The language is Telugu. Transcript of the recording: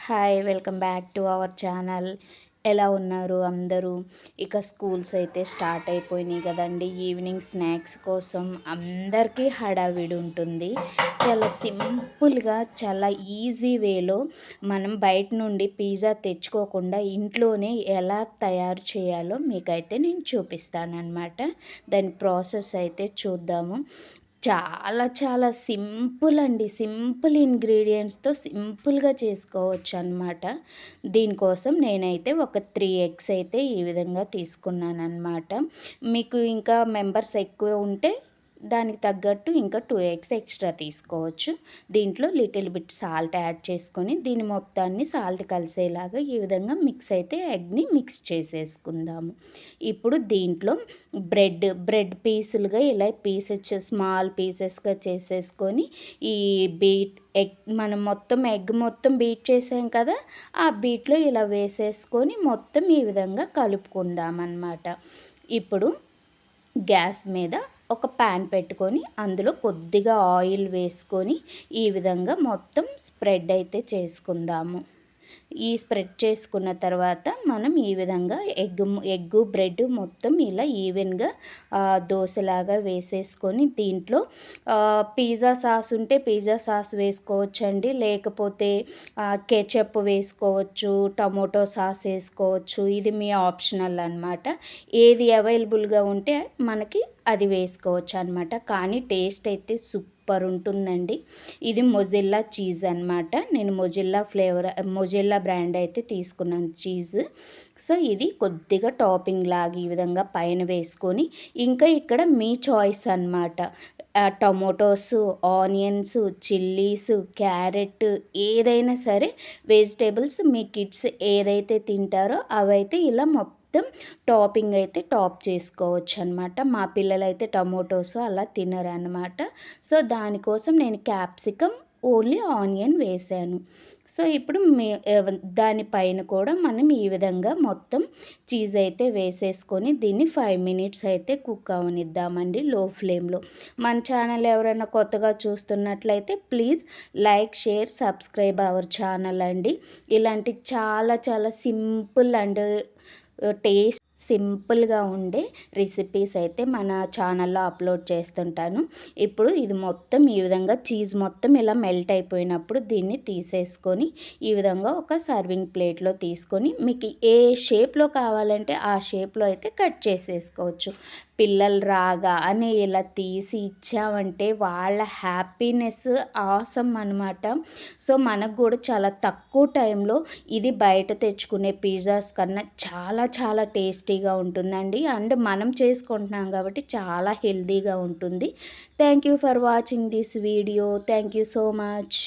Hi welcome back to our channel. ఎలా ఉన్నారు అందరూ? ఇక స్కూల్స్ అయితే స్టార్ట్ అయిపోయినాయి కదండి. ఈవినింగ్ స్నాక్స్ కోసం అందరికీ హడావిడి ఉంటుంది. చాలా సింపుల్గా, చాలా ఈజీ వేలో మనం బయట నుండి పిజ్జా తెచ్చుకోకుండా ఇంట్లోనే ఎలా తయారు చేయాలో మీకైతే నేను చూపిస్తానన్నమాట. దాని ప్రాసెస్ అయితే చూద్దాము. చాలా చాలా సింపుల్ అండి. సింపుల్ ఇంగ్రీడియంట్స్‌తో సింపుల్‌గా చేసుకోవచ్చనమాట. దీనికోసం నేనైతే ఒక 3 ఎగ్స్ అయితే ఈ విధంగా తీసుకున్నాననమాట. మీకు ఇంకా మెంబర్స్ ఎక్కువ ఉంటే దానికి తగ్గట్టు ఇంకా 2 ఎగ్స్ ఎక్స్ట్రా తీసుకోవచ్చు. దీంట్లో లిటిల్ బిట్ సాల్ట్ యాడ్ చేసుకొని దీని మొత్తాన్ని సాల్ట్ కలిసేలాగా ఈ విధంగా ఎగ్ని మిక్స్ చేసేసుకుందాము. ఇప్పుడు దీంట్లో బ్రెడ్ పీసులుగా ఇలా స్మాల్ పీసెస్గా చేసేసుకొని ఈ మనం ఎగ్ మొత్తం బీట్ చేసాం కదా, ఆ బీట్లో ఇలా వేసేసుకొని మొత్తం ఈ విధంగా కలుపుకుందామన్నమాట. ఇప్పుడు గ్యాస్ మీద ఒక ప్యాన్ పెట్టుకొని అందులో కొద్దిగా ఆయిల్ వేసుకొని ఈ విధంగా మొత్తం స్ప్రెడ్ అయితే చేసుకుందాము. ఈ స్ప్రెడ్ చేసుకున్న తర్వాత మనం ఈ విధంగా ఎగ్గు బ్రెడ్ మొత్తం ఇలా ఈవెన్గా దోశలాగా వేసేసుకొని దీంట్లో పిజ్జా సాస్ ఉంటే పిజ్జా సాస్ వేసుకోవచ్చండి. లేకపోతే కెచప్ వేసుకోవచ్చు, టమోటో సాస్ వేసుకోవచ్చు. ఇది మీ ఆప్షనల్ అనమాట. ఏది అవైలబుల్గా ఉంటే మనకి అది వేసుకోవచ్చు అనమాట. కానీ టేస్ట్ అయితే సూపర్ ఉంటుందండి. ఇది మొజిల్లా చీజ్ అనమాట. నేను మొజిల్లా బ్రాండ్ అయితే తీసుకున్నాను చీజ్. సో ఇది కొద్దిగా టాపింగ్ లాగా ఈ విధంగా పైన వేసుకొని ఇంకా ఇక్కడ మీ చాయిస్ అనమాట. టొమాటోస్, ఆనియన్స్, చిల్లీస్, క్యారెట్ ఏదైనా సరే వెజిటేబుల్స్ మీ కిడ్స్ ఏదైతే తింటారో అవైతే ఇలా మొత్తం టాపింగ్ అయితే టాప్ చేసుకోవచ్చు అనమాట. మా పిల్లలైతే టమోటోస్ అలా తినరనమాట. సో దానికోసం నేను క్యాప్సికమ్, ఓన్లీ ఆనియన్ వేసాను. సో ఇప్పుడు దానిపైన కూడా మనం ఈ విధంగా మొత్తం చీజ్ అయితే వేసేసుకొని దీన్ని 5 మినిట్స్ అయితే కుక్ అవనిద్దామండి లో ఫ్లేమ్లో. మన ఛానల్ ఎవరైనా కొత్తగా చూస్తున్నట్లయితే please like, share, subscribe our channel అండి. ఇలాంటి చాలా చాలా సింపుల్ అండ్ టేస్ట్ సింపుల్గా ఉండే రెసిపీస్ అయితే మన ఛానల్లో అప్లోడ్ చేస్తుంటాను. ఇప్పుడు ఇది మొత్తం ఈ విధంగా చీజ్ మొత్తం ఇలా మెల్ట్ అయిపోయినప్పుడు దీన్ని తీసేసుకొని ఈ విధంగా ఒక సర్వింగ్ ప్లేట్లో తీసుకొని మీకు ఏ షేప్లో కావాలంటే ఆ షేప్లో అయితే కట్ చేసేసుకోవచ్చు. పిల్లలు రాగానే ఇలా తీసి ఇచ్చామంటే వాళ్ళ హ్యాపీనెస్ ఆసమ్ అనమాట. సో మనకు కూడా చాలా తక్కువ టైంలో ఇది బయట తెచ్చుకునే పిజ్జాస్ కన్నా చాలా చాలా టేస్టీగా ఉంటుందండి. అండ్ మనం చేసుకుంటున్నాం కాబట్టి చాలా హెల్తీగా ఉంటుంది. Thank you for watching this video. Thank you so much.